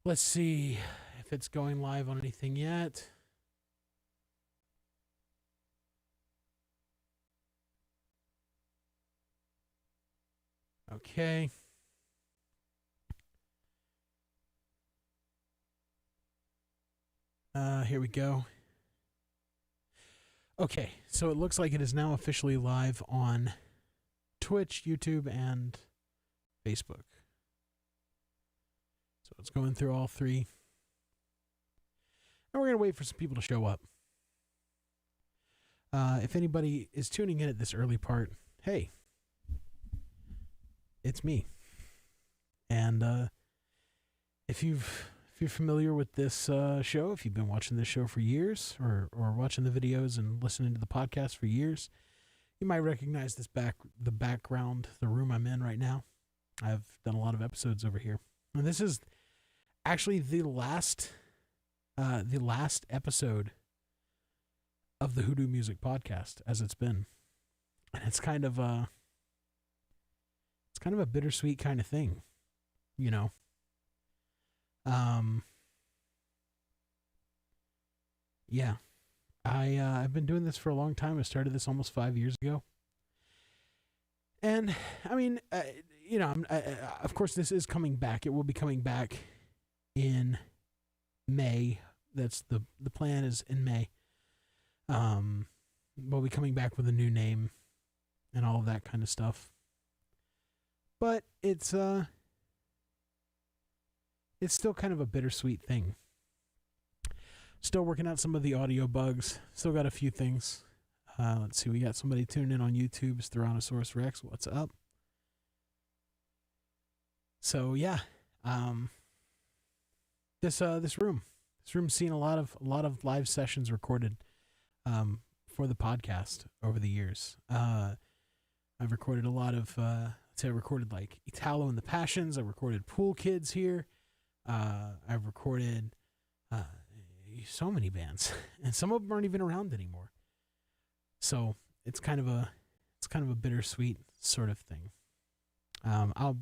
Let's see if it's going live on anything yet. Okay. Here we go. Okay, so it looks like it is now officially live on Twitch, YouTube, and Facebook. So it's going through all three. And we're going to wait for some people to show up. If anybody is tuning in at this early part, hey, it's me. And if you're familiar with this show, if you've been watching this show for years or watching the videos and listening to the podcast for years, you might recognize the background, the room I'm in right now. I've done a lot of episodes over here. And this is actually the last episode of the Hoodoo Music Podcast as it's been. And it's kind of a bittersweet kind of thing, you know. Yeah, I've been doing this for a long time. I started this almost 5 years ago. And I mean, you know, of course this is coming back. It will be coming back in May. That's the plan is in May. We'll be coming back with a new name and all of that kind of stuff. But it's still kind of a bittersweet thing. Still working out some of the audio bugs. Still got a few things. Let's see. We got somebody tuned in on YouTube. It's Tyrannosaurus Rex. What's up? So yeah, this room's seen a lot of live sessions recorded for the podcast over the years. I've recorded a lot of. I recorded like Italo and the Passions. I recorded Pool Kids here. I've recorded so many bands, and some of them aren't even around anymore. So it's kind of a bittersweet sort of thing. I'll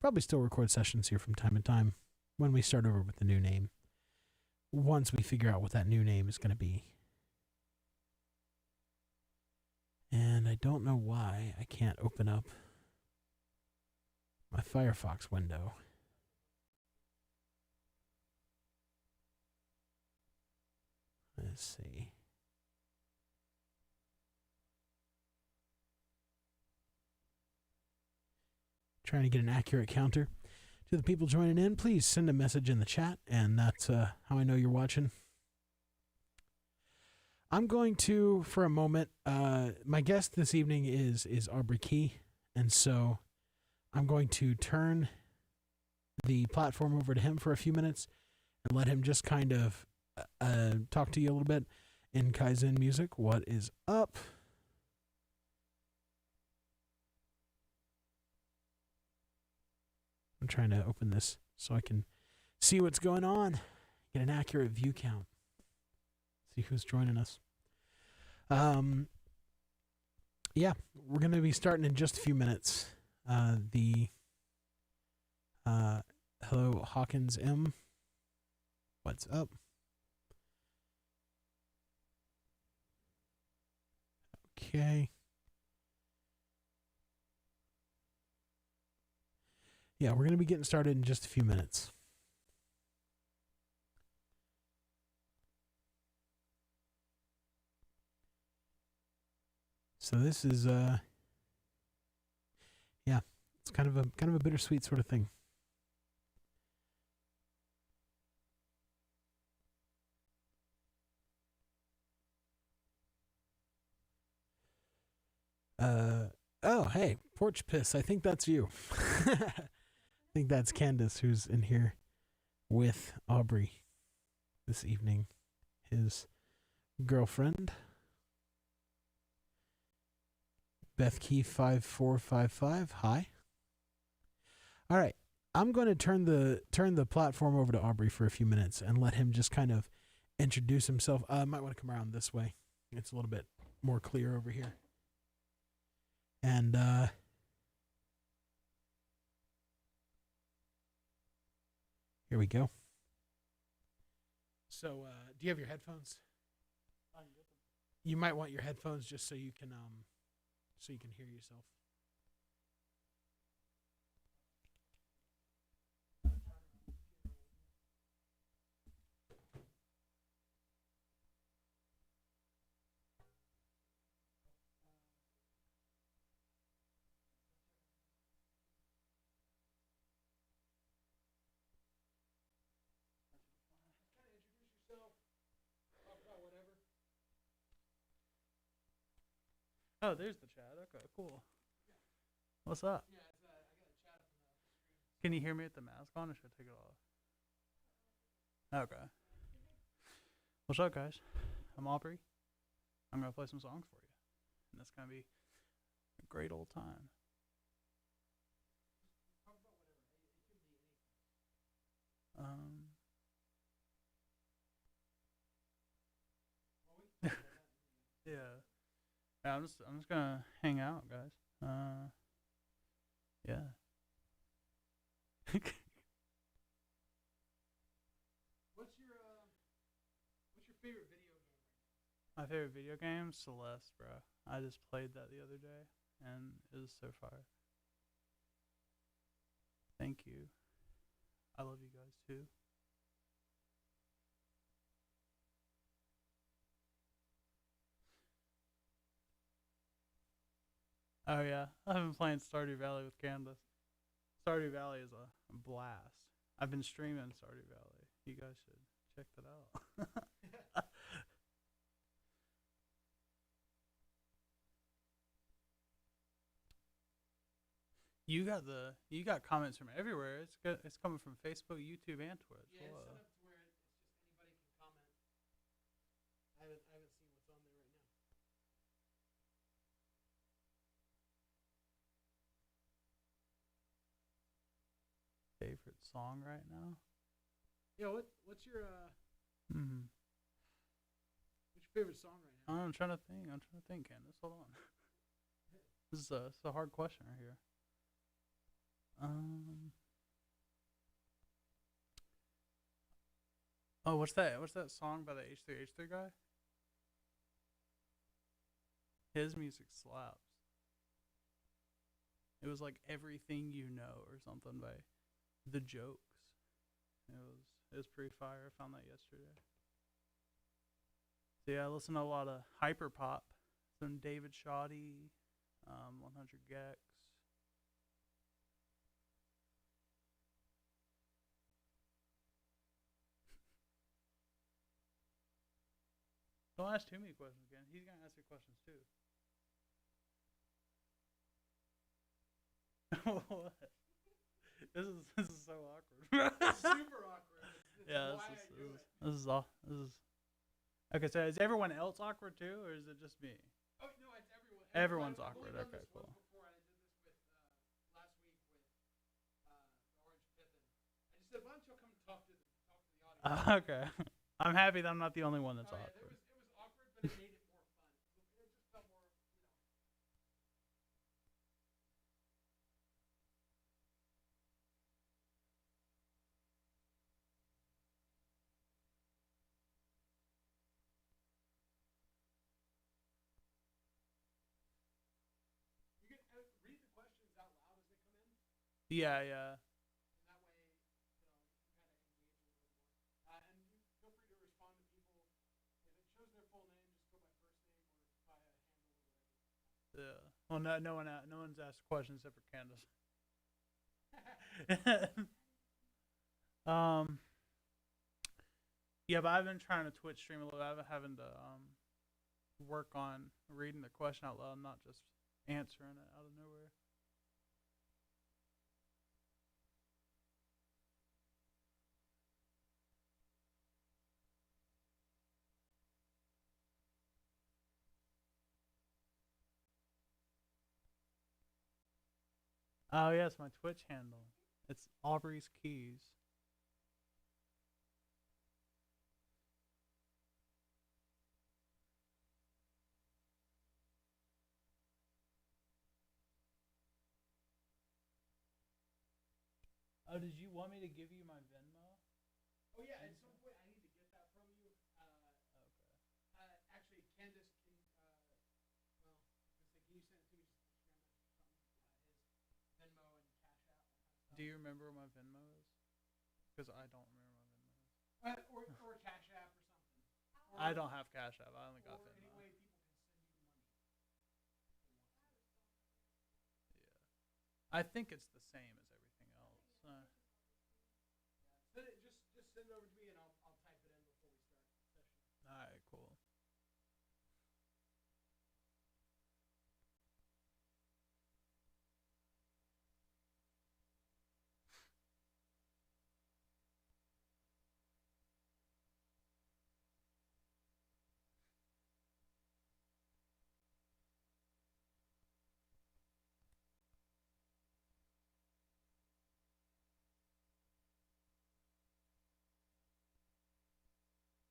probably still record sessions here from time to time when we start over with the new name. Once we figure out what that new name is going to be. And I don't know why I can't open up my Firefox window. Let's see. Trying to get an accurate counter. To the people joining in, please send a message in the chat, and that's how I know you're watching. I'm going to, for a moment, my guest this evening is Aubrey Key, and so I'm going to turn the platform over to him for a few minutes and let him just kind of talk to you a little bit in Kaizen music. What is up? I'm trying to open this so I can see what's going on, get an accurate view count, see who's joining us. Yeah, we're going to be starting in just a few minutes. Hello, Hawkins M. What's up? Okay. Yeah, we're going to be getting started in just a few minutes. So this is yeah, it's kind of a bittersweet sort of thing. Oh, hey, Porch Piss. I think that's you. I think that's Candace who's in here with Aubrey this evening, his girlfriend. Beth Key 5455. Hi. All right. I'm going to turn the platform over to Aubrey for a few minutes and let him just kind of introduce himself. Might want to come around this way. It's a little bit more clear over here. And here we go. So, do you have your headphones? I can get them. You might want your headphones just so you can hear yourself. Oh, there's the chat. Okay, cool. What's up? Yeah, I got a chat up in the stream. Can you hear me with the mask on, or should I take it off? Okay. What's up, guys? I'm Aubrey. I'm gonna play some songs for you, and it's gonna be a great old time. Um. Yeah. Yeah, I'm just gonna hang out, guys. Yeah. What's your favorite video game? My favorite video game, Celeste, bro. I just played that the other day, and it was so fire. Thank you. I love you guys too. Oh yeah, I've been playing Stardew Valley with Candace. Stardew Valley is a blast. I've been streaming Stardew Valley. You guys should check that out. You got comments from everywhere. It's coming from Facebook, YouTube, and Twitch. Yeah, it's set up to where it's just anybody can comment. I haven't seen what's on there right now. Favorite song right now? Yeah, what's your Mm-hmm. what's your favorite song right now? I'm trying to think, Candace. Hold on. This is a hard question right here. Oh, what's that? What's that song by the H3 guy? His music slaps. It was like Everything You Know or something by The Jokes. It was pretty fire. I found that yesterday. So yeah, I listen to a lot of hyper pop. Some David Shoddy, 100 Gex. Don't ask too many questions again. He's gonna ask you questions too. What? This is so awkward. Super awkward. Yeah, this is all. This is. Okay, so is everyone else awkward too, or is it just me? Oh no, it's everyone. Everyone's awkward. Okay, cool. Before I did this with last week with the Orange Pippin. I just said, why don't you come talk to the audience? Okay, I'm happy that I'm not the only one that's Yeah, awkward. it was awkward, but it made it more fun. It just felt more, You can read the questions out loud as they come in. Yeah, yeah. And that way, you can kind of engage a little bit more. And you feel free to respond to people. If it shows their full name, just go by first name or by a handle or whatever. Yeah. Well, no one's asked a question except for Candace. Yeah, but I've been trying to Twitch stream a little. I've been having to work on reading the question out loud, not just answering it out of nowhere. Oh yes, my Twitch handle. It's Aubrey's Keys. Oh, did you want me to give you my Venmo? Oh yeah, at some point I need to get that from you. Do you remember what my Venmo is? Because I don't remember my Venmo. Or Cash App or something. I don't have Cash App. I only got Venmo. Any way people can send you money. Yeah. I think it's the same as everything else. Just send it over to me and I'll type it in before we start the session. All right, cool.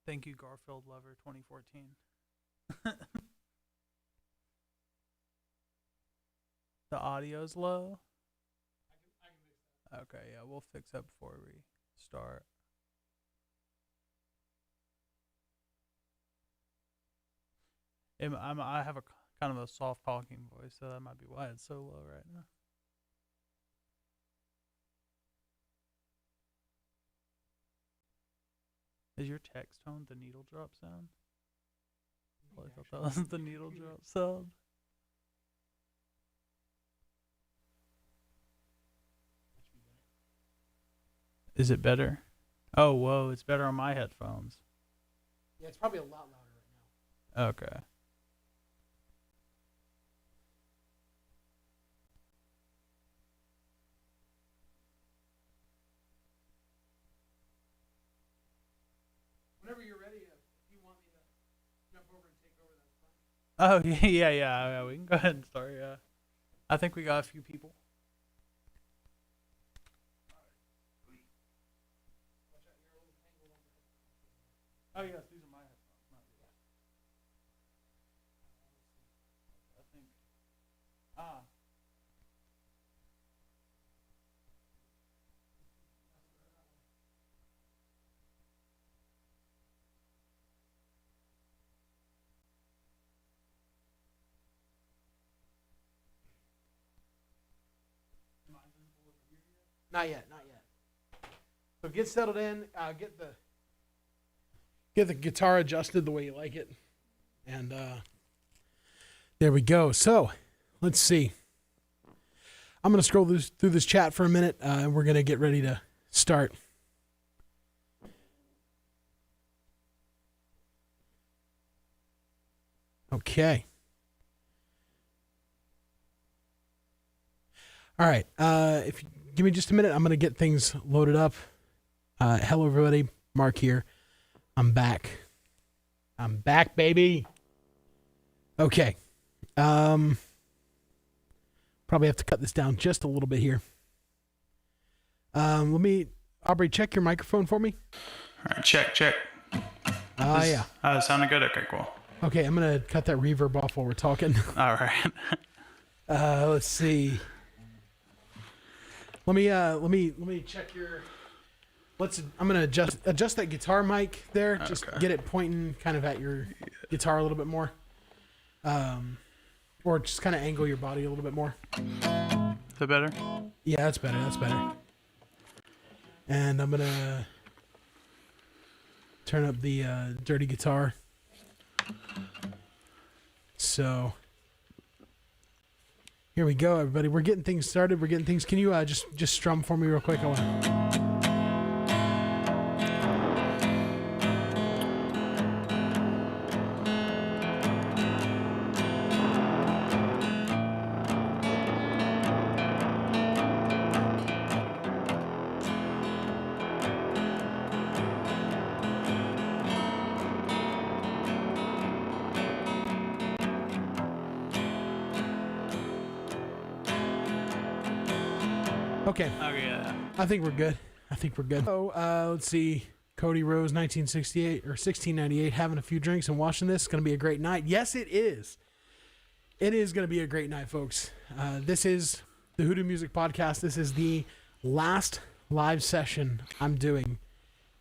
Thank you, Garfield Lover 2014. The audio's low. I can fix that. Okay, yeah, we'll fix that before we start. I have a kind of a soft talking voice, so that might be why it's so low right now. Is your text tone the needle drop sound? Oh, I thought that was the needle drop sound. Is it better? Oh, whoa, it's better on my headphones. Yeah, it's probably a lot louder right now. Okay. Whenever you're ready, if you want me to jump over and take over, that's fine. Oh, yeah, we can go ahead and start, yeah. I think we got a few people. Oh, yes, these are my headphones, not yours. I think. Not yet. So get settled in. Get the guitar adjusted the way you like it, and there we go. So let's see. I'm gonna scroll through this chat for a minute, and we're gonna get ready to start. Okay. All right. If you give me just a minute, I'm going to get things loaded up. Hello, everybody. Mark here. I'm back. I'm back, baby. Okay. Probably have to cut this down just a little bit here. Aubrey, check your microphone for me. All right, check. Yeah. Sounded good. Okay, cool. Okay, I'm going to cut that reverb off while we're talking. All right. Let's see. Let me check your. I'm gonna adjust that guitar mic there. Just get it pointing kind of at your guitar a little bit more, or just kind of angle your body a little bit more. Is that better? Yeah, that's better. And I'm gonna turn up the dirty guitar. So. Here we go, everybody. We're getting things started. Can you just strum for me real quick? Okay. Yeah. I think we're good. So, let's see. Cody Rose, 1968 or 1698, having a few drinks and watching this. It's going to be a great night. Yes, it is. It is going to be a great night, folks. This is the Hoodoo Music Podcast. This is the last live session I'm doing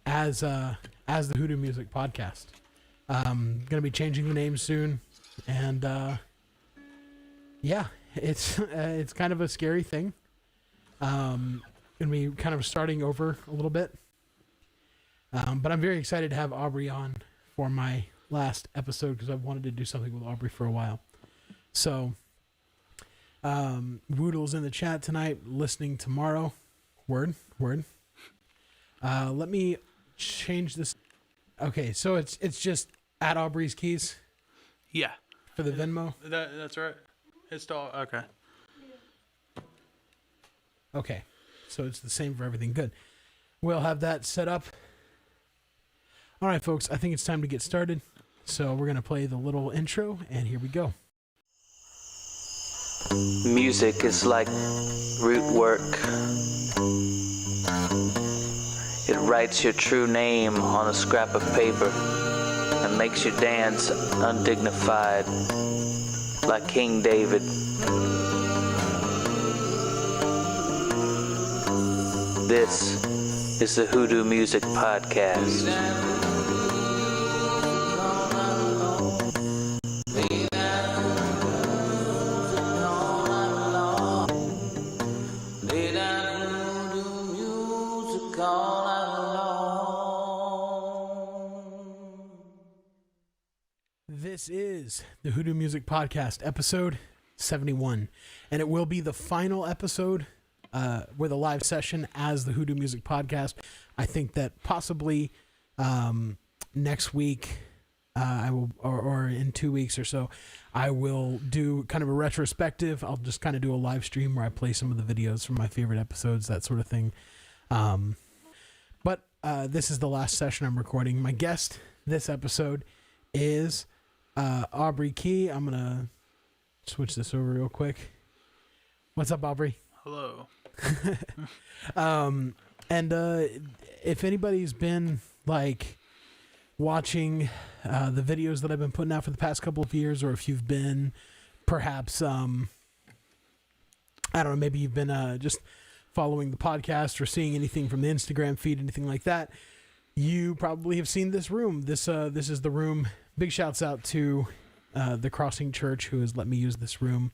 as the Hoodoo Music Podcast. Going to be changing the name soon, and yeah, it's kind of a scary thing. going to be kind of starting over a little bit. But I'm very excited to have Aubrey on for my last episode because I've wanted to do something with Aubrey for a while. So, Woodle's in the chat tonight, listening tomorrow. Word. Let me change this. Okay, so it's just at Aubrey's Keys Yeah. for the Venmo. That's right. It's still okay. Okay, so it's the same for everything. Good. We'll have that set up. All right, folks, I think it's time to get started. So we're going to play the little intro, and here we go. Music is like root work. It writes your true name on a scrap of paper and makes you dance undignified like King David. This is the Hoodoo Music Podcast. This is the Hoodoo Music Podcast, episode 71, and it will be the final episode with a live session as the Hoodoo Music Podcast. I think that possibly next week, I will, or in 2 weeks or so, I will do kind of a retrospective. I'll just kind of do a live stream where I play some of the videos from my favorite episodes, that sort of thing. But this is the last session I'm recording. My guest this episode is Aubrey Key. I'm going to switch this over real quick. What's up, Aubrey? Hello. And if anybody's been like watching the videos that I've been putting out for the past couple of years, or if you've been perhaps, I don't know, maybe you've been just following the podcast or seeing anything from the Instagram feed, anything like that, you probably have seen this room. This is the room. Big shouts out to the Crossing Church, who has let me use this room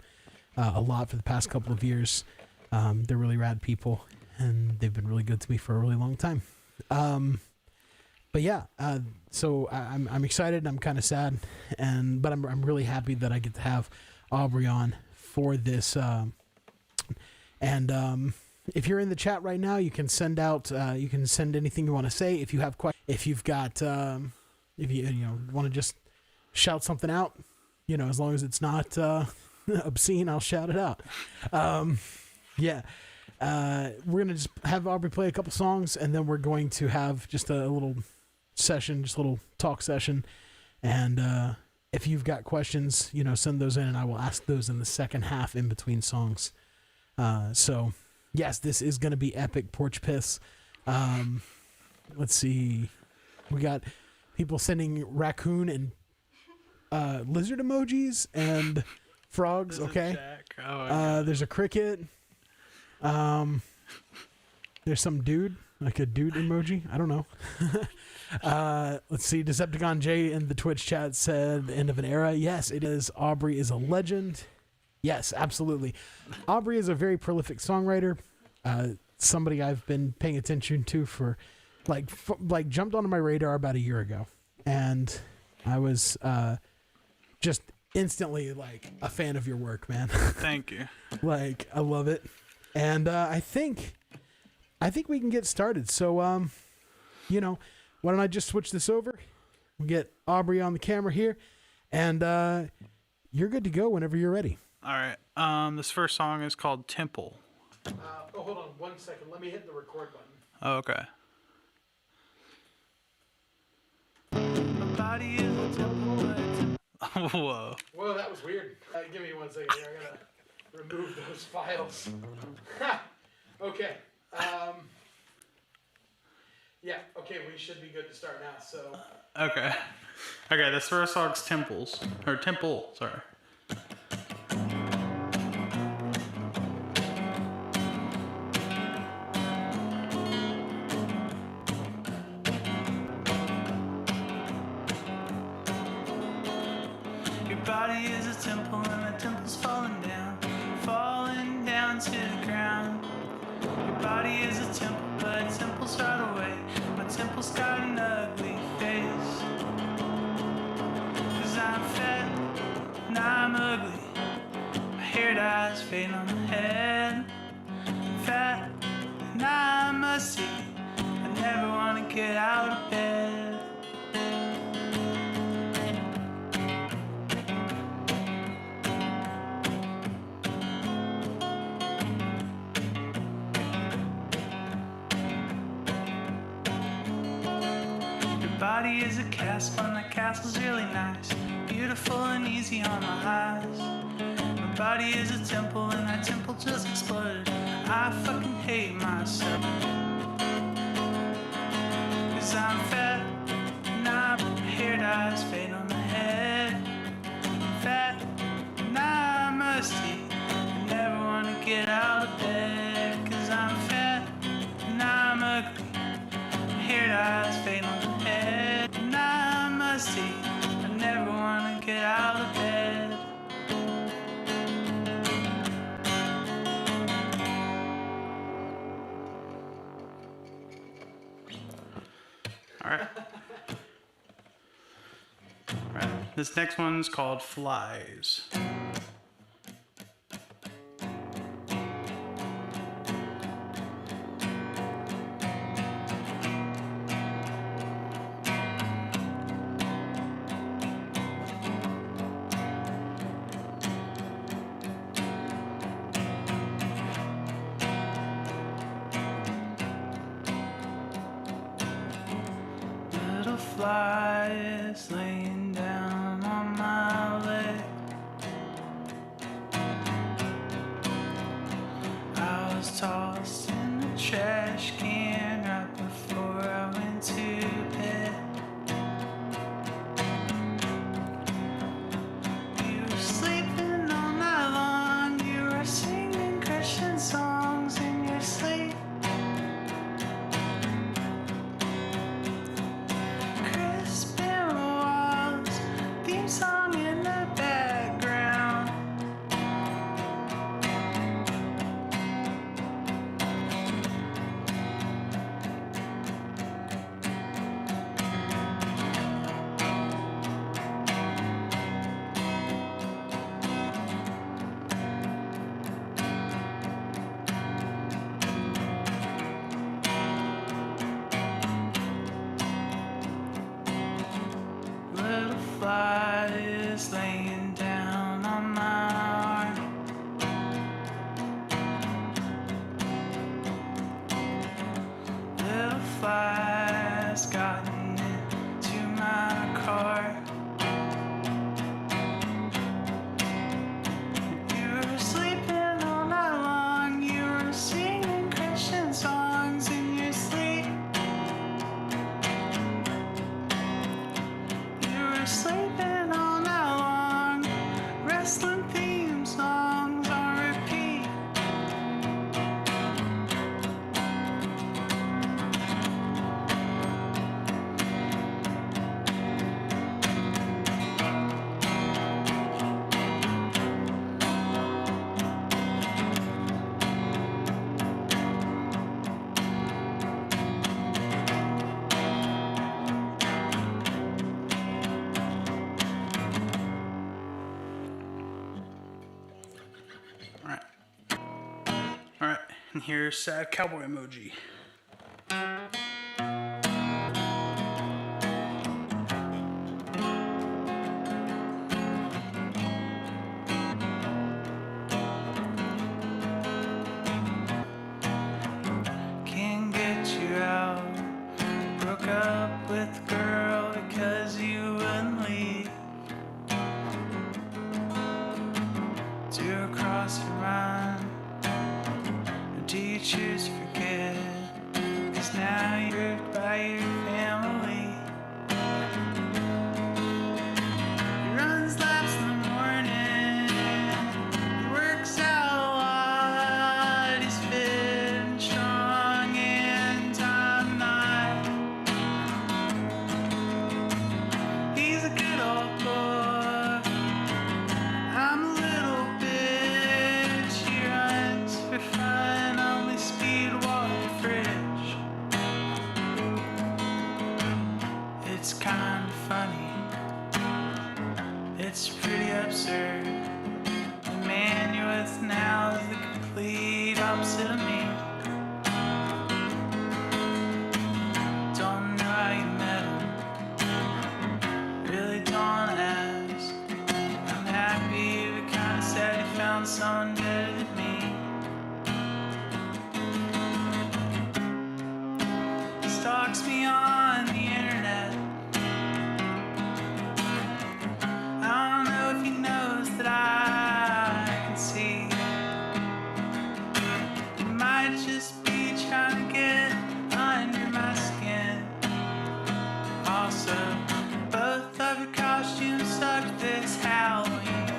a lot for the past couple of years. They're really rad people, and they've been really good to me for a really long time. But yeah, so I'm excited. I'm kind of sad, but I'm really happy that I get to have Aubrey on for this. If you're in the chat right now, you can send anything you want to say. If you have questions, if you've got, if you want to just shout something out, as long as it's not obscene, I'll shout it out. Yeah. We're going to just have Aubrey play a couple songs, and then we're going to have just a little session, just a little talk session. And if you've got questions, send those in, and I will ask those in the second half in between songs. So, yes, this is going to be epic porch piss. Let's see. We got people sending raccoon and lizard emojis and frogs, okay? There's a cricket. There's some dude, like a dude emoji. I don't know. Let's see. Decepticon J in the Twitch chat said the end of an era. Yes, it is. Aubrey is a legend. Yes, absolutely. Aubrey is a very prolific songwriter. Somebody I've been paying attention to for like jumped onto my radar about a year ago. And I was just instantly like a fan of your work, man. Thank you. Like, I love it. And I think we can get started. So, why don't I just switch this over? We'll get Aubrey on the camera here, and you're good to go whenever you're ready. All right. This first song is called Temple. Hold on 1 second. Let me hit the record button. Oh, okay. My body is a temple. Whoa. Whoa, that was weird. Give me 1 second here. I gotta remove those files. Okay. Yeah. Okay. We should be good to start now. So. Okay. Okay. This first song's Temple. Sorry. Your body is a temple and the temple's falling down to the ground. Your body is fading on the head. Fat and I'm musty. I never wanna get out of bed. Your body is a castle and that castle's really nice. Beautiful and easy on my eyes. My body is a temple and that temple just exploded. I fucking hate myself. Cause I'm fat and my hair dyes fade on the head. Fat and I'm musty. I never wanna get out of bed. Cause I'm fat and I'm ugly. My hair dyes fade on the head. And I'm musty. I never wanna get out of bed. Alright. Alright. This next one's called Flies. Little flies laying down on my leg. I was tossed in the trash can right before I went to bed. You were sleeping all night long. You were singing Christian songs in your sleep. Crispin walls, theme song in the background. Little flies laying down on my arm. Little flies gotten into my car. You were sleeping all night long. You were singing Christian songs in your sleep. You were sleeping all night long, wrestling theme songs on repeat. Alright. Alright, and here's sad cowboy emoji. Can't get you out. Broke up with a girl because you wouldn't leave. Do you cross your mind? Or do you choose to forget? 'Cause now you're hurt by your family. He runs laps in the morning. He works out a lot. He's fit and strong and I'm not. He's a good old boy. I'm a little bitch. He runs for fun, only speed water fridge. It's kind of funny. It's pretty absurd. The man you're with now so both of your costumes suck this Halloween.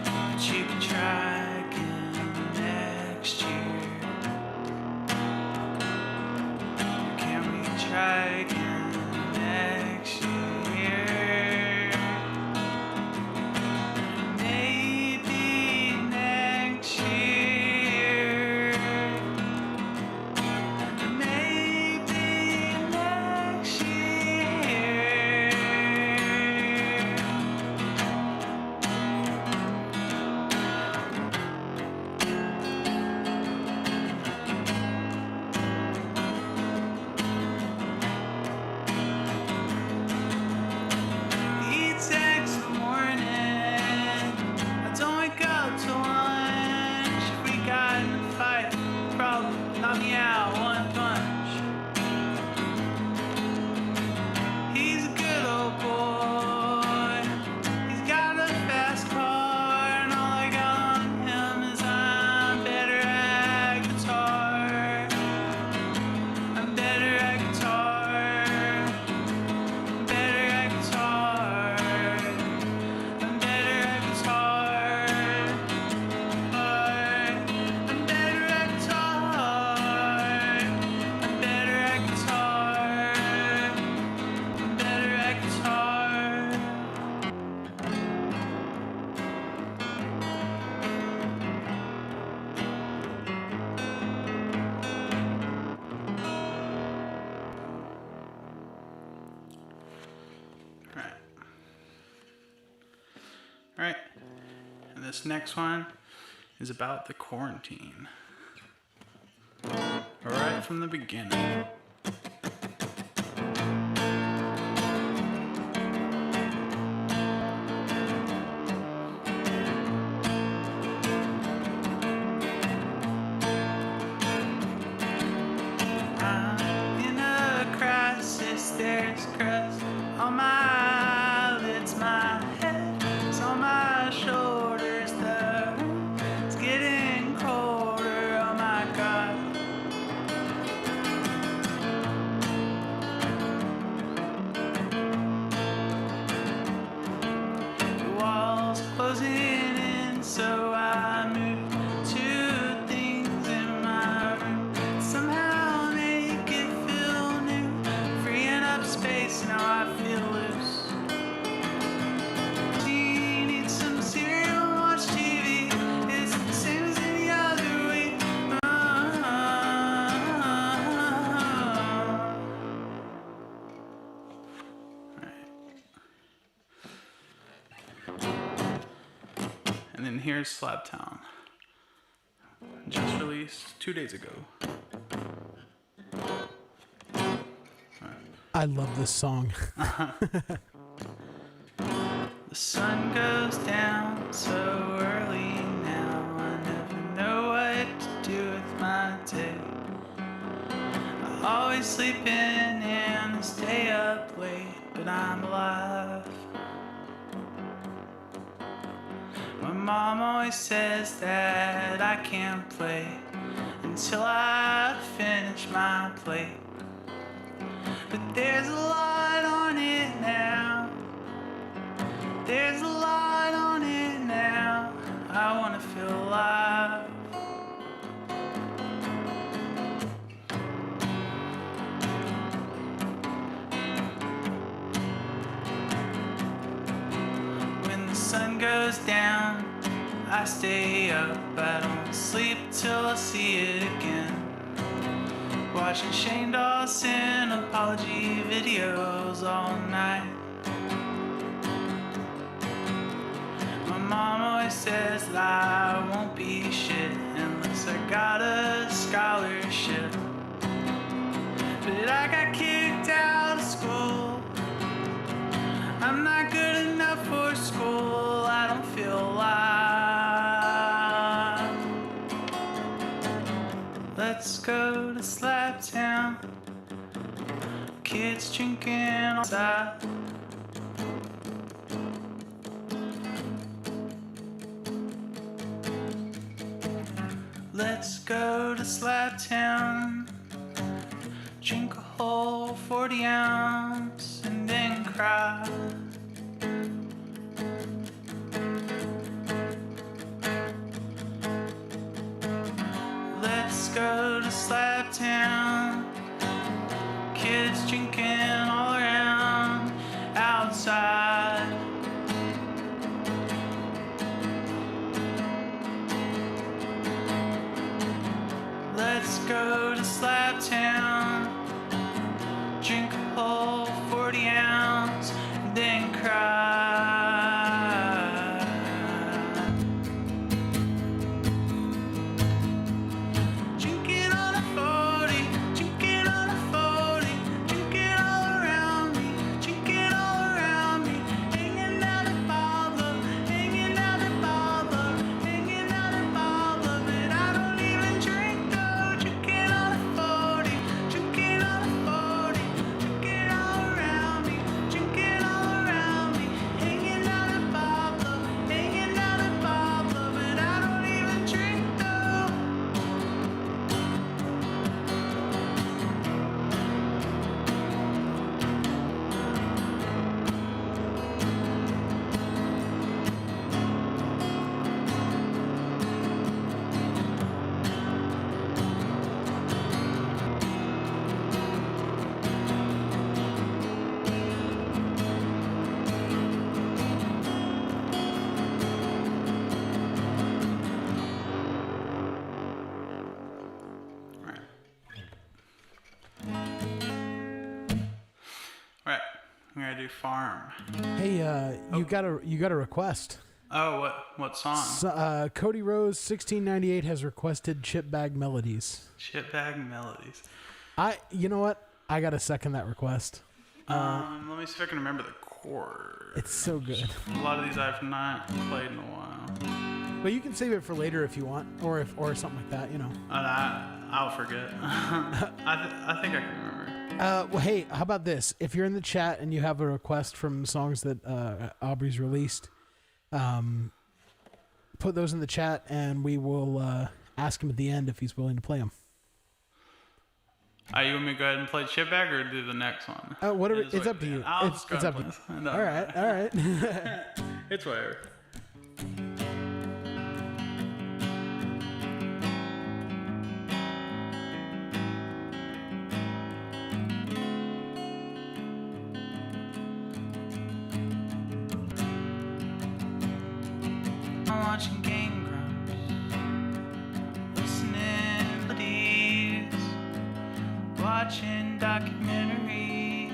But you can try again next year. Can we try again next year? Maybe next year. Maybe next year. Eats eggs in the morning. I don't wake up till lunch. If we got in a fight, probably knock me out one punch. He's a good old boy. He's got a fast car, and all I got on him is I'm better at guitar. I'm better at guitar. Better at guitar. I'm better at guitar. I'm better at guitar. I'm better at guitar. I'm better at guitar. All right. And this next one is about the quarantine. Right from the beginning. I'm in a crisis, there's crust on my eyelids, my head's on my shoulders, the room's getting colder, oh my god. The walls closing in, so I move two things in my room. Somehow make it feel new, freeing up space, now I feel loose. Need some cereal, watch TV, it's the same as any other week. And then here's Slabtown, just released 2 days ago. I love this song. The sun goes down so early now, I never know what to do with my day. I always sleep in and stay up late, but I'm alive. My mom always says that I can't play until I finish my plate. But there's a lot on it now. There's a lot on it now. I wanna feel alive. When the sun goes down, I stay up. I don't sleep till I see it again. Watching Shane Dawson apology videos all night. My mom always says that I won't be shit unless I got a scholarship. But I got kicked out of school. I'm not good enough for school. I don't feel alive. Let's go to Slabtown. Kids drinking outside. Let's go to Slabtown. Drink a whole whole 40 ounce and then cry. Let's go to Slab Town. Kids drinking all around outside. Let's go to Slab Town. Drink a whole 40 ounce, then cry. Drink it on a 40, drink it on a 40, drink it all around me, drink it all around me. Hanging out at Bother, hanging out at Bother, hanging out at Bother, but I don't even drink though. Drink it on a 40, drink it on a 40, drink it all around me, drink it all around me. Hanging out at Bother, hanging out at Bother, but I don't even drink though. Right, I'm gonna do farm. Hey, you got a request. Oh, what song? So, Cody Rose 1698 has requested Chip Bag Melodies. Shitbag Melodies. You know what? I gotta second that request. Let me see if I can remember the chord. It's so good. A lot of these I've not played in a while. But you can save it for later if you want, or something like that. You know. And I'll forget. I think I can remember. Well, hey, how about this? If you're in the chat and you have a request from songs that Aubrey's released, put those in the chat, and we will ask him at the end if he's willing to play them. You want me to go ahead and play Shitbag or do the next one? Whatever. It's up to you. I'll It's just go up ahead to and you. play this. All right. It's whatever. I'm watching Game Grumps, listening to melodies, watching documentaries,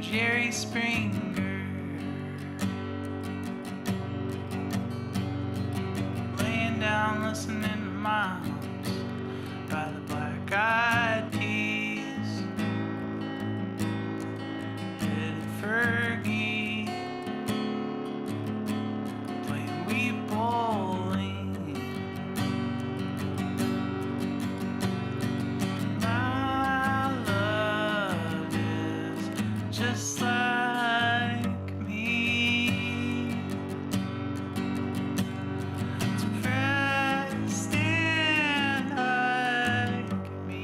Jerry Springer, laying down listening to Moms by the Black Eyed Peas, headed Fergie. We bowling. My love is just like me. It's pressed in like me.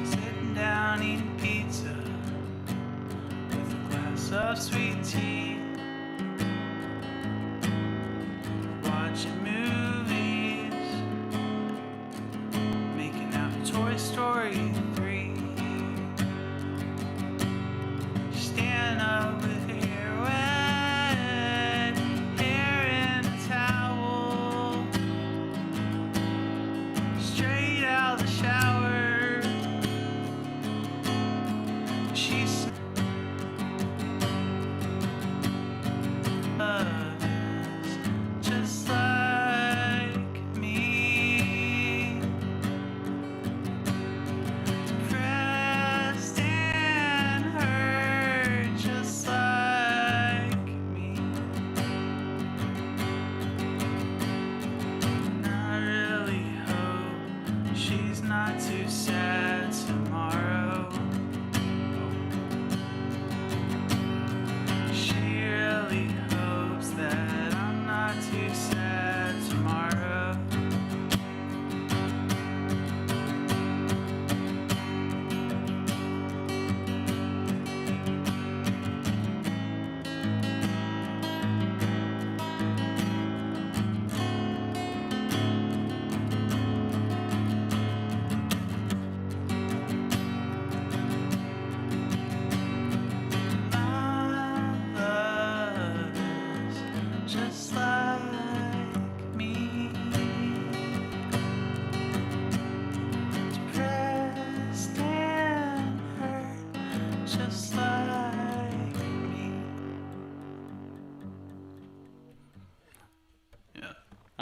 Sitting down eating pizza of sweet tea, watching movies, making out Toy Story 3, stand up with your hair wet, hair in a towel, straight out the shower. She's just like me.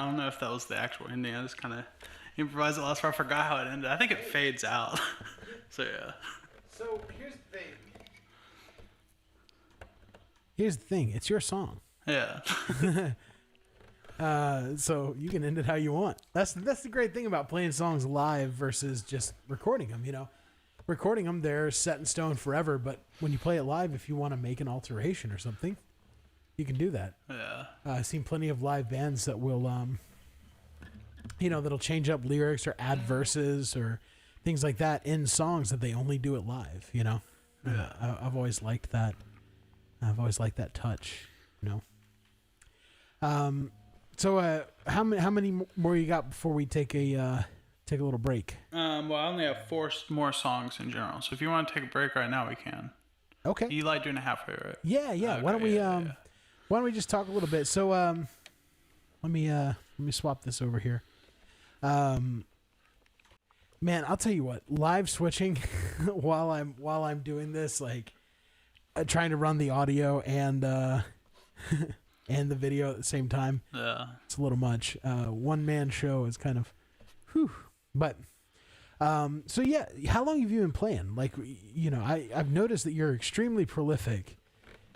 I don't know if that was the actual ending. I just kind of improvised it last part. I forgot how it ended. I think it fades out. So yeah. So here's the thing. Here's the thing. It's your song. Yeah. So you can end it how you want. That's the great thing about playing songs live versus just recording them. You know, recording them, they're set in stone forever. But when you play it live, if you want to make an alteration or something, you can do that. Yeah. I've seen plenty of live bands that will, that'll change up lyrics or add verses or things like that in songs that they only do it live. You know, I've always liked that. I've always liked that touch. You know. So how many more you got before we take a little break? Well, I only have 4 more songs in general. So if you want to take a break right now, we can. Okay. You like doing it halfway, right? Yeah. Okay, Why don't we Why don't we just talk a little bit? So let me swap this over here. Man, I'll tell you what. Live switching while I'm doing this, like trying to run the audio and and the video at the same time. Yeah. It's a little much. One man show is kind of, whew. But, so yeah, how long have you been playing? Like, you know, I've noticed that you're extremely prolific.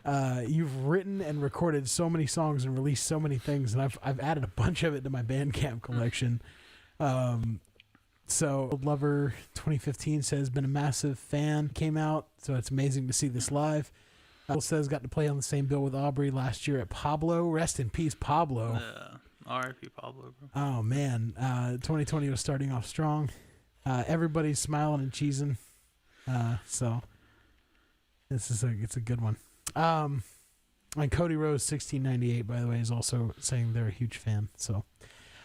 You've written and recorded so many songs and released so many things, and I've added a bunch of it to my Bandcamp collection. So Lover 2015 says been a massive fan. Came out, so it's amazing to see this live. Says got to play on the same bill with Aubrey last year at Pablo. Rest in peace, Pablo. Yeah. R.I.P. Pablo, bro. Oh man, 2020 was starting off strong. Everybody's smiling and cheesing. So it's a good one. And Cody Rose 1698, by the way, is also saying they're a huge fan. So,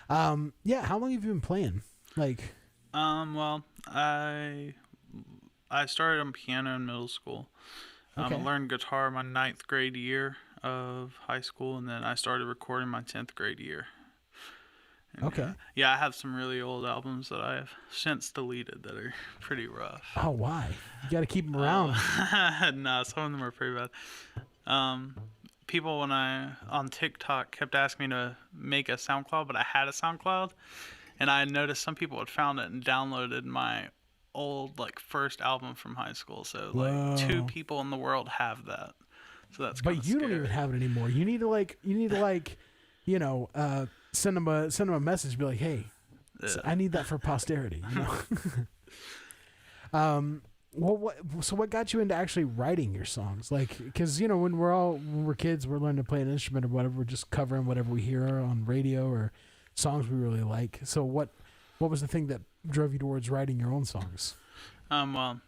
yeah, how long have you been playing? Like, well, I started on piano in middle school. Okay. I learned guitar my 9th grade year of high school, and then I started recording my 10th grade year. And, okay. Yeah, I have some really old albums that I have since deleted that are pretty rough. Oh, why? You got to keep them around. Nah, some of them are pretty bad. People on TikTok kept asking me to make a SoundCloud, but I had a SoundCloud, and I noticed some people had found it and downloaded my old first album from high school. So Whoa. 2 people in the world have that. So that's but you don't even have it anymore. You need to send them a message, be like, hey, I need that for posterity. You know. What got you into actually writing your songs? Like, because when we're kids, we're learning to play an instrument or whatever. We're just covering whatever we hear on radio or songs we really like. So what was the thing that drove you towards writing your own songs? Well,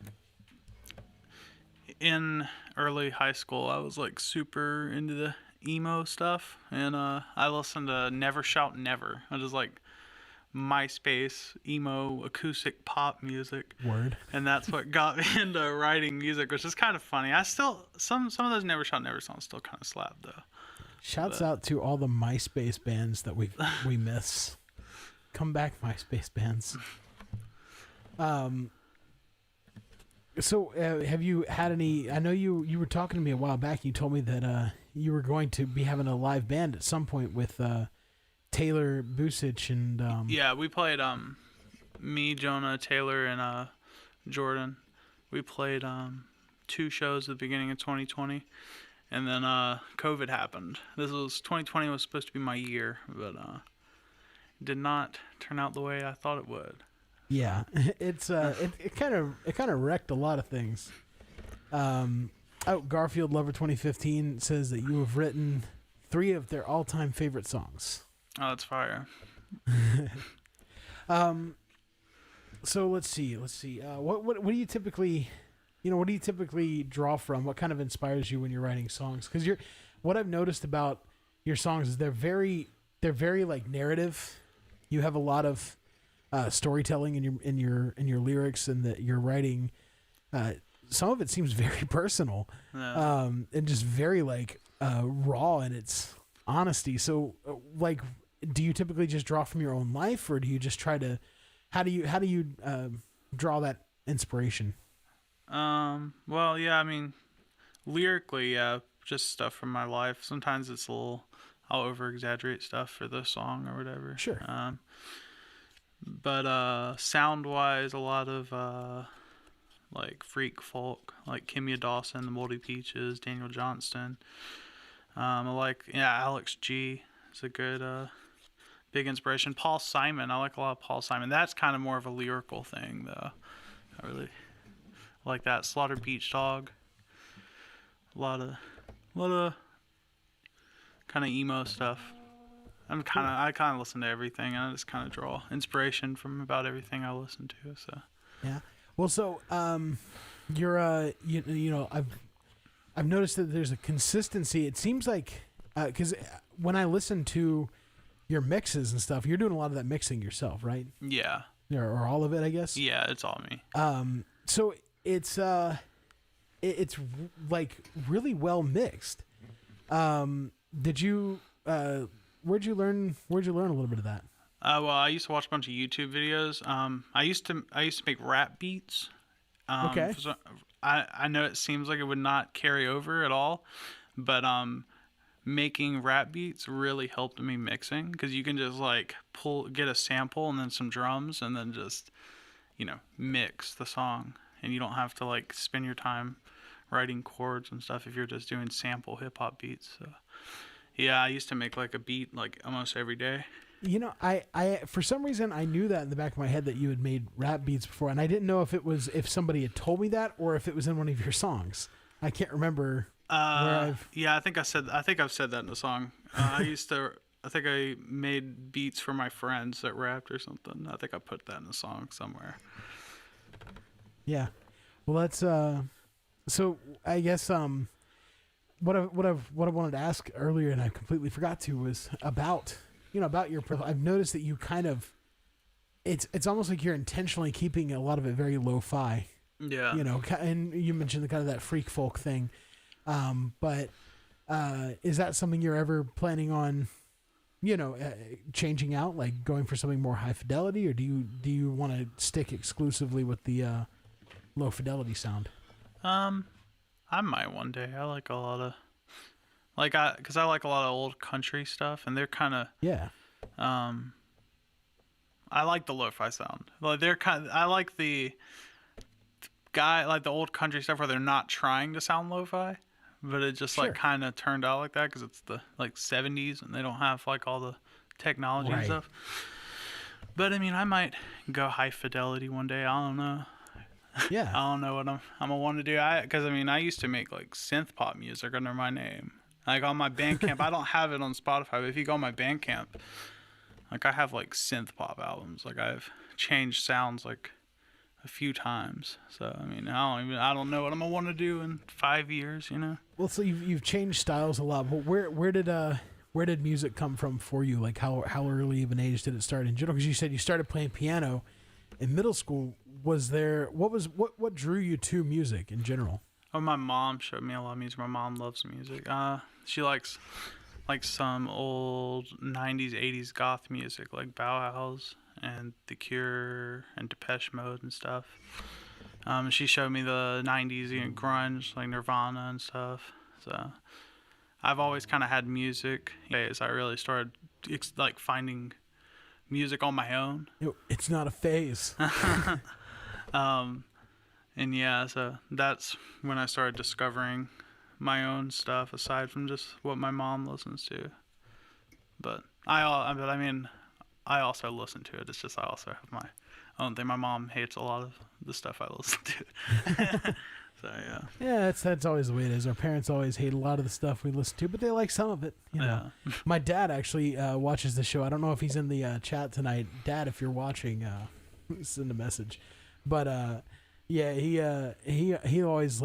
in early high school, I was super into the emo stuff, and I listened to Never Shout Never. I just MySpace emo acoustic pop music. Word. And that's what got me into writing music, which is kind of funny. I still some of those Never Shout Never songs still kind of slap though. Shouts out to all the MySpace bands that we miss. Come back, MySpace bands. So have you had any? I know you were talking to me a while back. You told me that you were going to be having a live band at some point with Taylor Busich and yeah, we played me, Jonah, Taylor, and Jordan. We played 2 shows at the beginning of 2020, and then COVID happened. 2020 was supposed to be my year, but did not turn out the way I thought it would. Yeah, it's it kind of wrecked a lot of things. Garfield Lover 2015 says that you have written 3 of their all-time favorite songs. Oh, that's fire. So let's see. What do you typically, what do you typically draw from? What kind of inspires you when you're writing songs? Because what I've noticed about your songs is they're very narrative. You have a lot of storytelling in your lyrics, and that you're writing. Some of it seems very personal, and just very raw in its honesty. So do you typically just draw from your own life, or do you just try to? How do you draw that inspiration? Well, yeah, I mean, lyrically, yeah, just stuff from my life. Sometimes I'll I'll over exaggerate stuff for the song or whatever. Sure. But sound wise, a lot of like freak folk, like Kimya Dawson, the Moldy Peaches, Daniel Johnston. I like Alex G is a good big inspiration. Paul Simon, I like a lot of Paul Simon. That's kind of more of a lyrical thing though. I really like that. Slaughter Beach Dog. A lot of kind of emo stuff. I kind of listen to everything, and I just kind of draw inspiration from about everything I listen to. So yeah. Well, so you're you know I've noticed that there's a consistency. It seems like because when I listen to your mixes and stuff, you're doing a lot of that mixing yourself, right? yeah, Or all of it, I guess. yeah, it's all me. So it's like really well mixed. Did you where'd you learn a little bit of that? Well, I used to watch a bunch of YouTube videos. I used to make rap beats. Okay. So I know it seems like it would not carry over at all, but making rap beats really helped me mixing, because you can just like get a sample and then some drums and then just mix the song, and you don't have to like spend your time writing chords and stuff if you're just doing sample hip hop beats. So yeah, I used to make like a beat like almost every day. I for some reason I knew that in the back of my head that you had made rap beats before, and I didn't know if somebody had told me that or if it was in one of your songs. I can't remember Yeah, I think I've said that in the song. I think I made beats for my friends that rapped or something. I think I put that in the song somewhere. Yeah. Well, that's so I guess what I wanted to ask earlier and I completely forgot to was about your profile. I've noticed that you kind of it's almost like you're intentionally keeping a lot of it very lo-fi. Yeah. And you mentioned the kind of that freak folk thing. But is that something you're ever planning on, changing out, like going for something more high fidelity, or do you want to stick exclusively with the low fidelity sound? I might one day. I like a lot of because I like a lot of old country stuff, and they're kind of yeah. I like the lo-fi sound. Like I like the old country stuff where they're not trying to sound lo-fi, but it just like kind of turned out like that because it's the like 70s and they don't have like all the technology and stuff. But I mean, I might go high fidelity one day. I don't know. Yeah. I don't know what I'm gonna want to do. Because I used to make like synth pop music under my name. Like on my Bandcamp, I don't have it on Spotify, but if you go on my Bandcamp, like I have like synth pop albums. Like I've changed sounds like a few times. So I mean, I don't know what I'm gonna want to do in 5 years. Well, so you've changed styles a lot. But where did music come from for you? Like how early of an age did it start in general? Because you said you started playing piano in middle school. Was there what drew you to music in general? Oh, my mom showed me a lot of music. My mom loves music. She likes like some old 90s, 80s goth music, like Bauhaus and The Cure and Depeche Mode and stuff. She showed me the 90s grunge, like Nirvana and stuff. So I've always kind of had music. As I really started like finding music on my own. It's not a phase. And yeah, so that's when I started discovering my own stuff aside from just what my mom listens to. But I also listen to it. It's just I also have my own thing. My mom hates a lot of the stuff I listen to. So yeah. Yeah, that's always the way it is. Our parents always hate a lot of the stuff we listen to, but they like some of it. Yeah. My dad actually watches the show. I don't know if he's in the chat tonight. Dad, if you're watching, send a message. But yeah, he always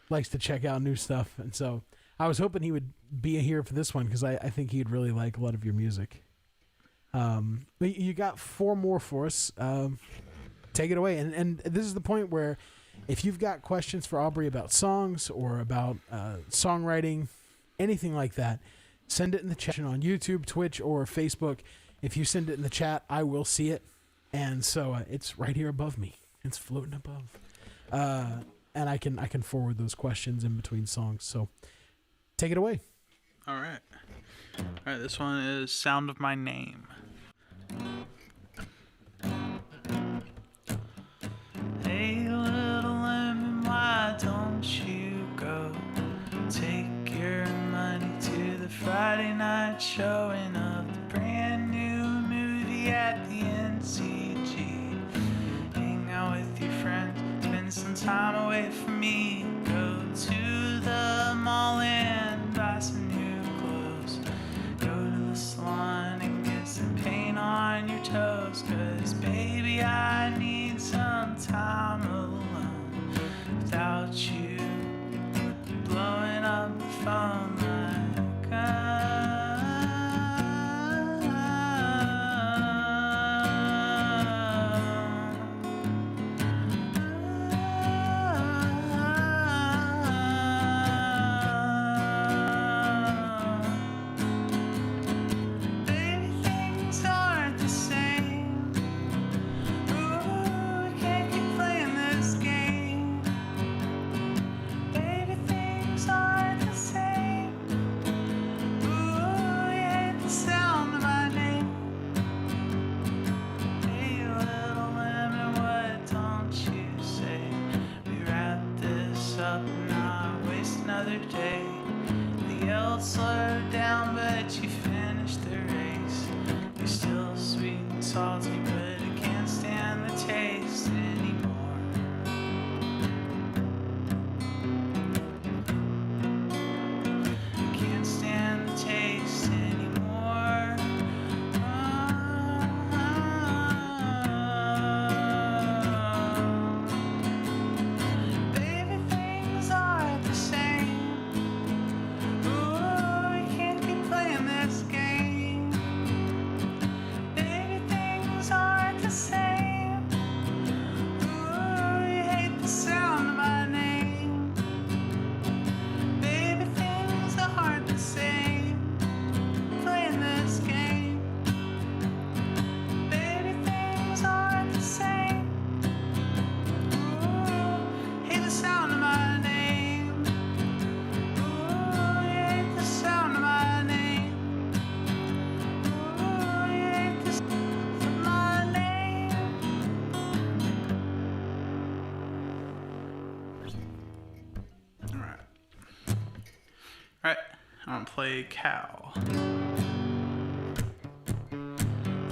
likes to check out new stuff, and so I was hoping he would be here for this one because I think he'd really like a lot of your music. But you got 4 more for us. Take it away, and this is the point where if you've got questions for Aubrey about songs or about songwriting, anything like that, send it in the chat on YouTube, Twitch, or Facebook. If you send it in the chat, I will see it, and so it's right here above me. It's floating above. And I can forward those questions in between songs. So take it away. All right. Alright, this one is Sound of My Name. Hey, little lemon, why don't you go? Take your money to the Friday night showing of the brand new movie at the NCG. Hang out with your friends, spend some time away from me. Go to the mall and buy some new clothes. Go to the salon and get some paint on your toes. 'Cause baby, I need some time alone without you blowing up the phone like baby, things aren't the same. Ooh, we can't keep playing this game. Baby, things aren't the same. Ooh, you hate the sound of my name. Hey, little lemon, what don't you say? We wrap this up and not waste another day. The yell slowed down, but you finished the race. You're still sweet and salty, but I can't stand the taste anymore. Can't stand the taste anymore. Baby, things aren't the same. Ooh, we can't keep playing this game. Baby, things aren't the same. Ooh, you hate the sound of my name. Baby, things aren't the same. Playing this game. Baby, things aren't the same. Ooh, hate the sound of my name. Ooh, you hate the sound of my name. Ooh, you hate the sound of my name. Alright. Alright, I'm gonna play Cow.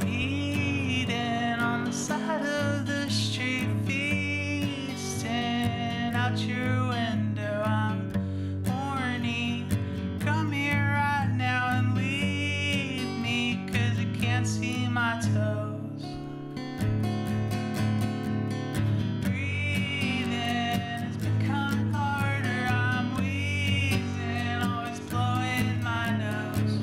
Eating on the side of the street, feasting out your window. I'm horny. Come here right now and leave me, 'cause you can't see my toes. Breathing is becoming harder. I'm wheezing, always blowing my nose.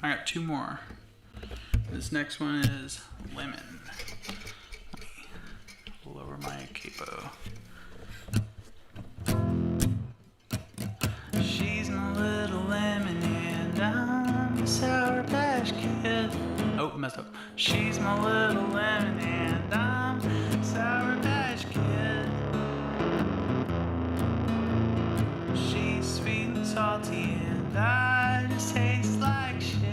I got 2 more. This next one is Lemon. Let me lower my capo. She's my little lemon and I'm a Sour Patch Kid. Oh, messed up. She's my little lemon and I'm a Sour Patch Kid. She's sweet and salty and I just taste like shit.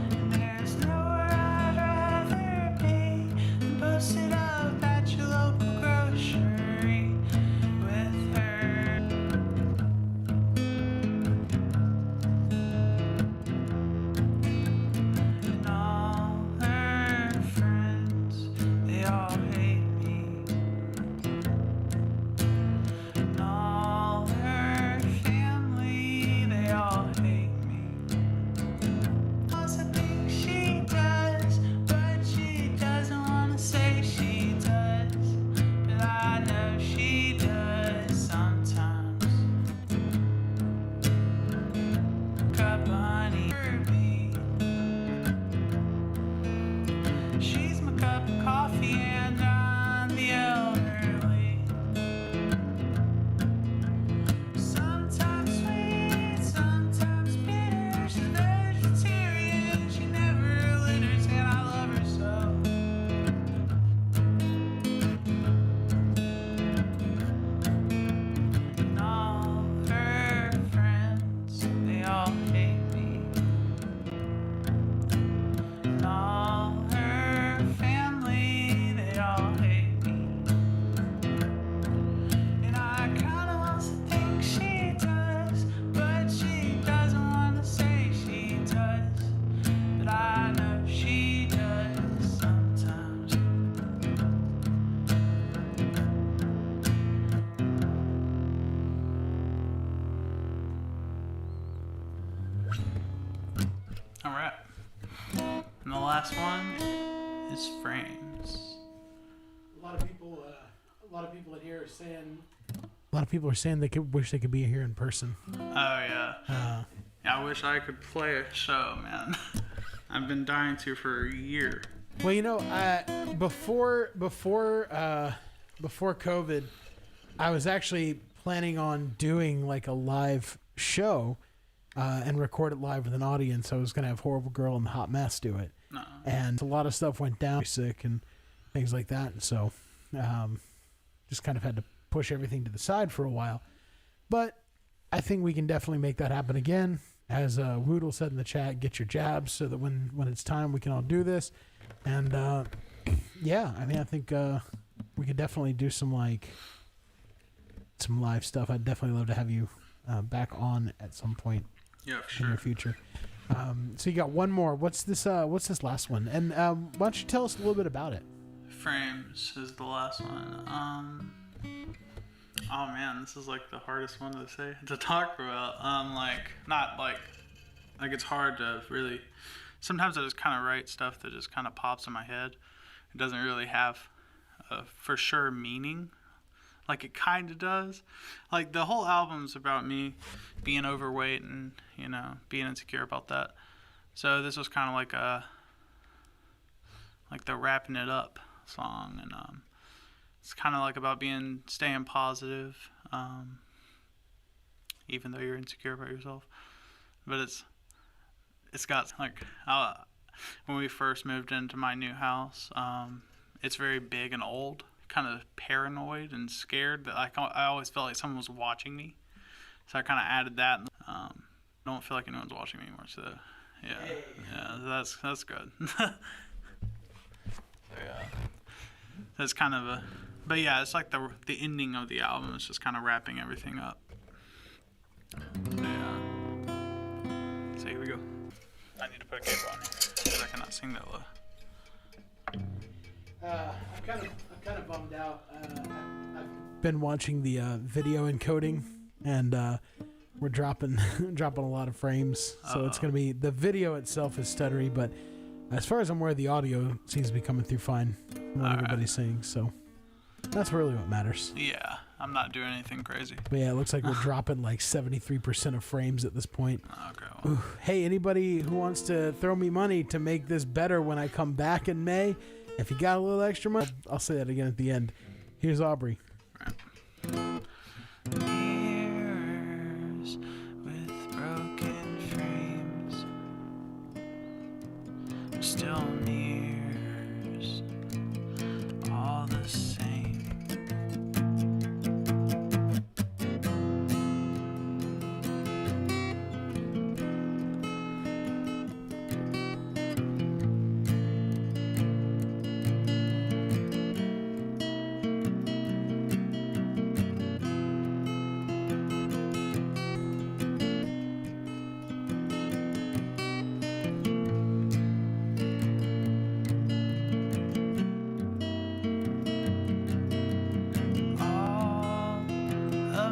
And there's nowhere I'd rather be than posted up at your local grocery with her. And all her friends, they all hate me. And all her family, they all hate me. Also think she does, but she doesn't want to say she does. But I know she does sometimes. Cup of honey for me. She's my cup of coffee and I'm the elderly. Sometimes sweet, sometimes bitter. She's vegetarian, she never litters, and I love her so. And all her friends, they all hate me. And all her family, they all hate me. And I kinda also think she does, but she doesn't wanna say she does. But I know she does sometimes. Alright. And the last one is Frames. A lot of people in here are saying. A lot of people are saying they wish they could be here in person. Oh, yeah. Yeah, I wish I could play a show, man. I've been dying to for a year. Well, you know, before COVID, I was actually planning on doing like a live show and record it live with an audience. I was gonna have Horrible Girl and the Hot Mess do it, No. and a lot of stuff went down, sick and things like that. And so, just kind of had to push everything to the side for a while. But I think we can definitely make that happen again. As Woodle said in the chat, get your jabs so that when it's time, we can all do this. And yeah, I mean, I think we could definitely do some live stuff. I'd definitely love to have you back on at some point Yeah, for in sure. the future. So you got one more. What's this last one? And why don't you tell us a little bit about it? Frames is the last one. Oh man, this is like the hardest one to talk about. Not like it's hard to really. Sometimes I just kind of write stuff that just kind of pops in my head. It doesn't really have a for sure meaning. Like it kind of does. Like the whole album's about me being overweight and being insecure about that. So this was kind of like the wrapping it up song, and it's kind of like about staying positive, even though you're insecure about yourself. But it's got like when we first moved into my new house, it's very big and old, kind of paranoid and scared that I always felt like someone was watching me. So I kind of added that. I don't feel like anyone's watching me anymore. So yeah, that's good. Yeah, that's kind of but yeah, it's like the ending of the album. It's just kind of wrapping everything up. Yeah. So here we go. I need to put a cape on because I cannot sing that low. I'm kind of bummed out. I've been watching the video encoding, and we're dropping a lot of frames. So it's gonna be, the video itself is stuttery, but as far as I'm aware, the audio seems to be coming through fine from what everybody's saying. So that's really what matters. Yeah, I'm not doing anything crazy. But yeah, it looks like we're dropping like 73% of frames at this point. Okay. Well. Ooh. Hey, anybody who wants to throw me money to make this better when I come back in May, if you got a little extra money, I'll say that again at the end. Here's Aubrey. Mirrors with broken frames, still mirrors, all the same.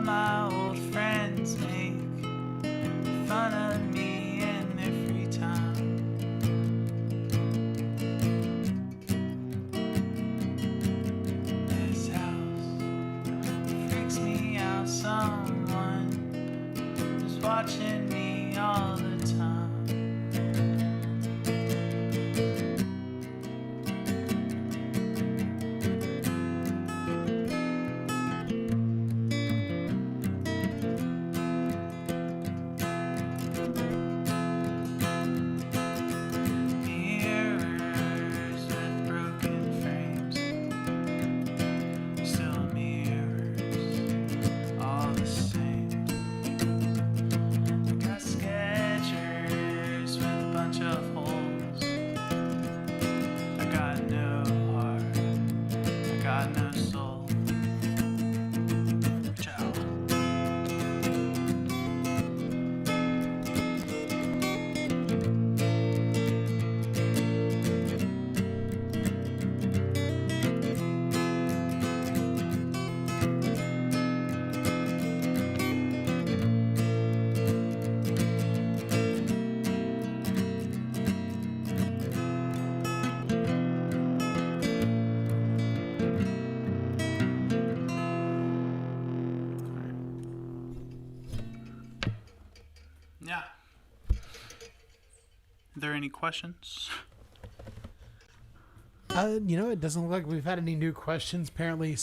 My old friends make fun of me in their free time. This house freaks me out. Someone is watching me all the time. Yeah. Are there any questions? It doesn't look like we've had any new questions. Apparently,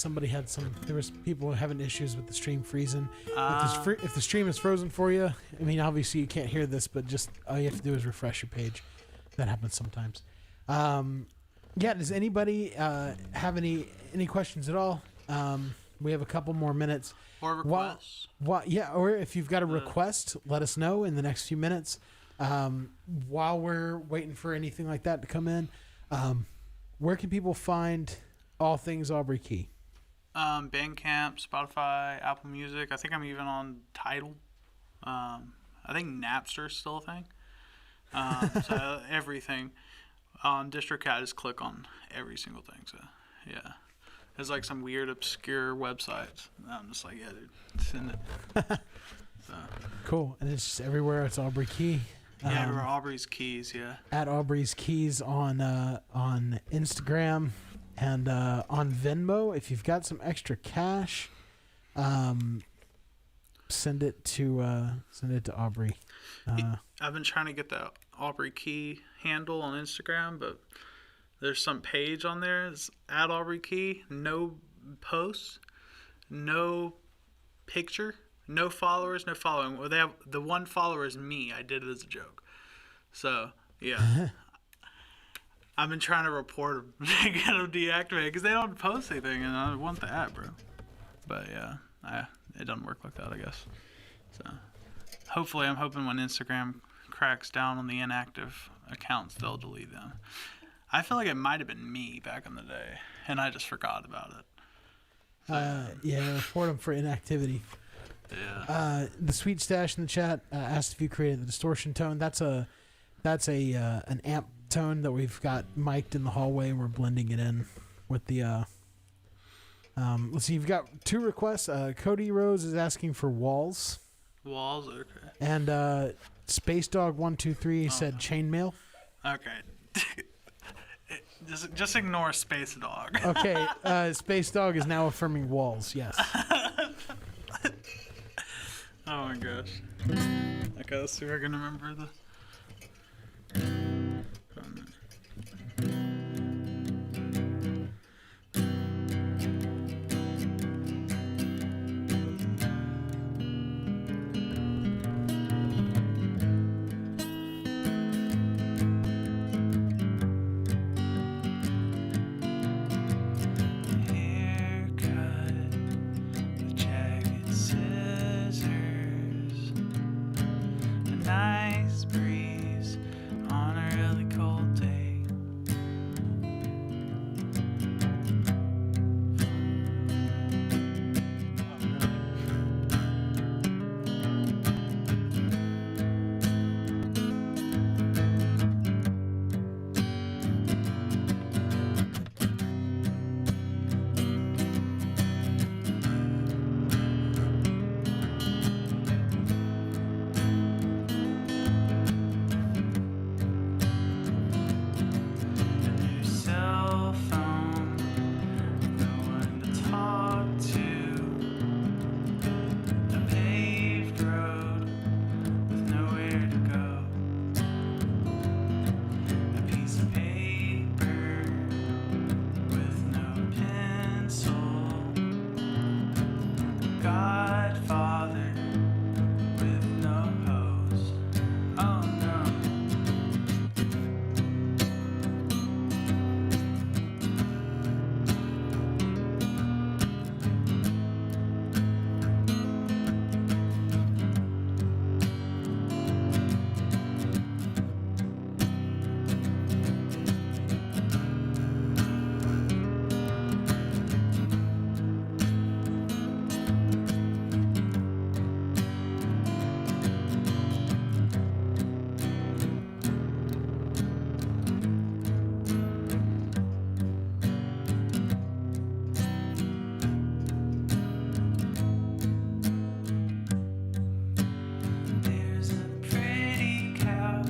there was people having issues with the stream freezing. If the stream is frozen for you, I mean, obviously you can't hear this, but just all you have to do is refresh your page. That happens sometimes. Does anybody have any questions at all? We have a couple more minutes. Or requests. Or if you've got a request, let us know in the next few minutes. While we're waiting for anything like that to come in, where can people find all things Aubrey Key? Bandcamp, Spotify, Apple Music. I think I'm even on Tidal. I think Napster's still a thing. So everything. On DistroKid, just click on every single thing. So, yeah. It's like some weird, obscure websites. I'm just like, yeah, dude, send it. So. Cool. And it's just everywhere. It's Aubrey Key. Yeah, Aubrey's Keys, yeah. At Aubrey's Keys on Instagram and on Venmo. If you've got some extra cash, send it to Aubrey. I've been trying to get that Aubrey Key handle on Instagram, but there's some page on there. It's at Aubrey Key. No posts, no picture, no followers, no following. Well, they have the one follower is me. I did it as a joke. So yeah, I've been trying to report them to get them deactivated because they don't post anything, and I want the app, bro. But yeah, it doesn't work like that, I guess. So hopefully, I'm hoping when Instagram cracks down on the inactive accounts, they'll delete them. I feel like it might have been me back in the day, and I just forgot about it. Report them for inactivity. Yeah. The Sweet Stash in the chat asked if you created the distortion tone. That's an amp tone that we've got mic'd in the hallway, and we're blending it in with the. Let's see. You've got two requests. Cody Rose is asking for walls. Walls, okay. And Space Dog 123 said chainmail. Okay. Just ignore Space Dog. Okay, Space Dog is now affirming walls, yes. Oh my gosh. Okay, let's see if I can remember the. Haircut with jagged scissors. A nice breeze on a really cold day. A new cell phone, no one to talk to. A paved road with nowhere to go. A piece of paper with no pencil. Godfather with no hose. Oh no. There's a pretty cow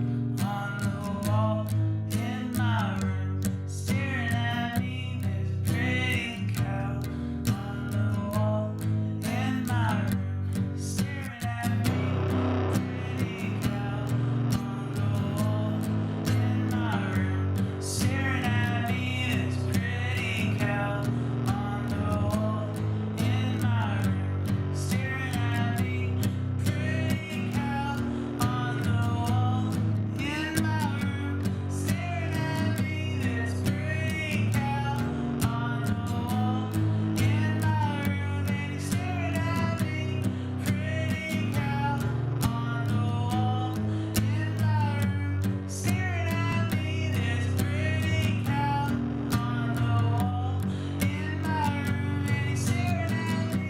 on the wall in my room, staring at me. There's a pretty cow on the wall in my room, staring at me. Pretty cow on the wall in my room, staring at me. There's a pretty cow on the wall in my room, staring at me. Pretty cow on the wall in my room, staring at me. There's a pretty cow on the wall in my room, and he's staring at me. Pretty cow on the wall in my room, staring at me. There's a pretty cow on the wall in my room, and he's staring at me.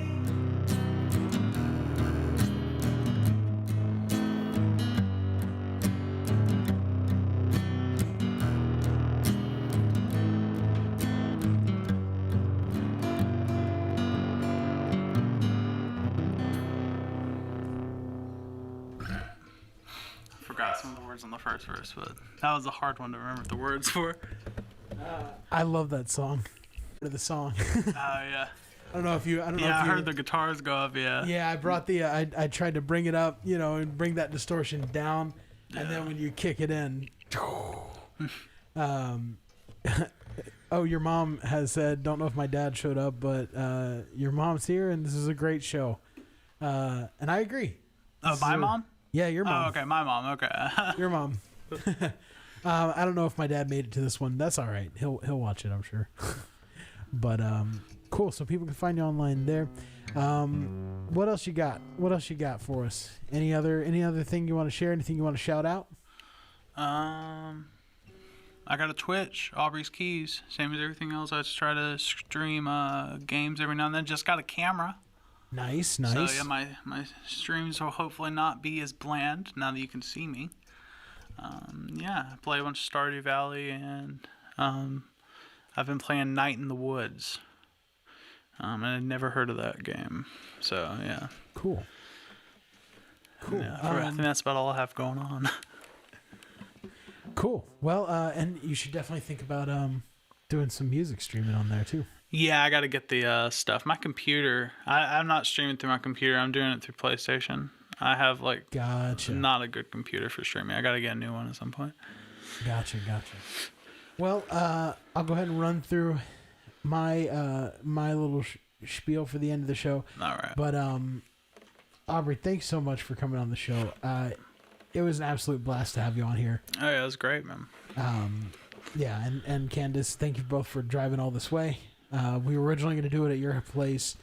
Forgot some of the words on the first verse, but that was a hard one to remember the words for. I love that song. The song. Oh yeah. I don't know if you. I don't know Yeah, if I you, heard the guitars go up. Yeah. Yeah, I brought the. I tried to bring it up, and bring that distortion down, and then when you kick it in. Oh, your mom has said, don't know if my dad showed up, but your mom's here, and this is a great show. And I agree. Oh, my mom? Yeah, your mom. Oh, okay, my mom. Okay. Your mom. I don't know if my dad made it to this one. That's all right. He'll watch it, I'm sure. But cool. So people can find you online there. What else you got? What else you got for us? Any other thing you want to share? Anything you want to shout out? I got a Twitch, Aubrey's Keys, same as everything else. I just try to stream games every now and then. Just got a camera. Nice. So yeah, my streams will hopefully not be as bland now that you can see me. Yeah, I play a bunch of Stardew Valley, and I've been playing Night in the Woods. And I'd never heard of that game. So yeah. Cool. Yeah, I think that's about all I have going on. Cool. Well, and you should definitely think about doing some music streaming on there too. Yeah, I got to get the stuff. My computer, I'm not streaming through my computer. I'm doing it through PlayStation. I have like Gotcha. not a good computer for streaming. I gotta get a new one at some point. Gotcha. Well, I'll go ahead and run through my my little spiel for the end of the show. All right. But Aubrey, thanks so much for coming on the show. It was an absolute blast to have you on here. Oh yeah, it was great, man. Yeah, and Candace, thank you both for driving all this way. We were originally going to do it at your place,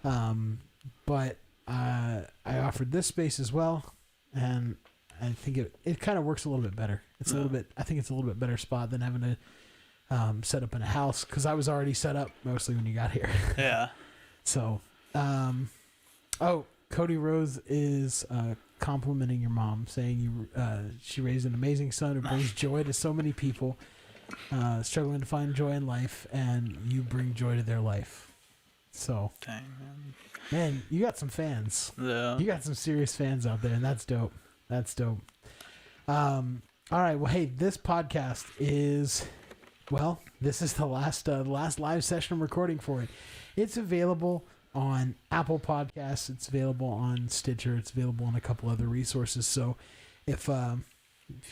but I offered this space as well, and I think it kind of works a little bit better. It's a little bit. I think it's a little bit better spot than having to set up in a house, because I was already set up mostly when you got here. Yeah. So, Cody Rose is complimenting your mom, saying she raised an amazing son who brings joy to so many people, struggling to find joy in life, and you bring joy to their life. So, dang, man, you got some fans. Yeah. You got some serious fans out there, and that's dope. All right. Well, hey, this podcast is, this is the last live session I'm recording for it. It's available on Apple Podcasts. It's available on Stitcher. It's available on a couple other resources. So if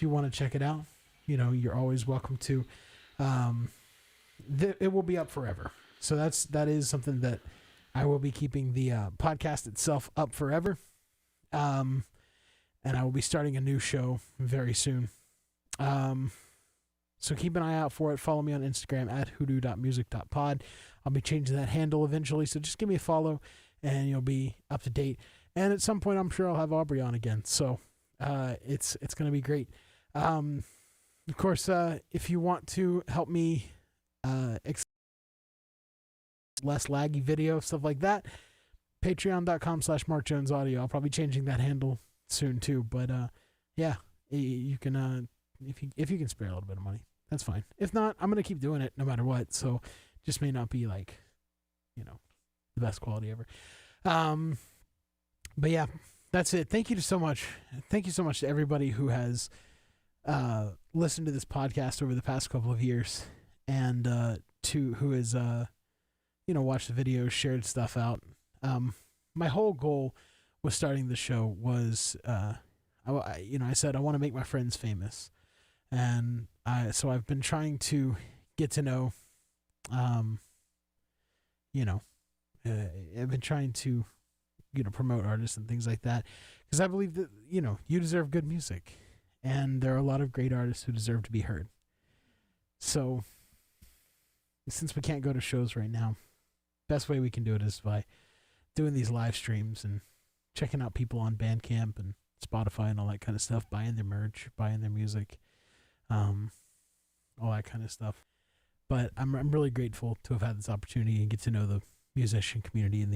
you want to check it out, you're always welcome to. It will be up forever. So that is something that I will be keeping the podcast itself up forever. And I will be starting a new show very soon. So keep an eye out for it. Follow me on Instagram at hoodoo.music.pod. I'll be changing that handle eventually, so just give me a follow, and you'll be up to date. And at some point, I'm sure I'll have Aubrey on again. So it's going to be great. Of course, if you want to help me less laggy video, stuff like that, patreon.com/MarkJonesAudio. I'll probably be changing that handle soon too. But yeah, you can if you can spare a little bit of money, that's fine. If not, I'm gonna keep doing it no matter what. So just may not be like, the best quality ever. But yeah, that's it. Thank you so much. Thank you so much to everybody who has listened to this podcast over the past couple of years, and who has watched the videos, shared stuff out. My whole goal with starting the show was I said I want to make my friends famous, and so I've been trying to get to know I've been trying to promote artists and things like that, because I believe that you deserve good music, and there are a lot of great artists who deserve to be heard. So since we can't go to shows right now, best way we can do it is by doing these live streams and checking out people on Bandcamp and Spotify and all that kind of stuff, buying their merch, buying their music, all that kind of stuff. But I'm really grateful to have had this opportunity and get to know the musician community and the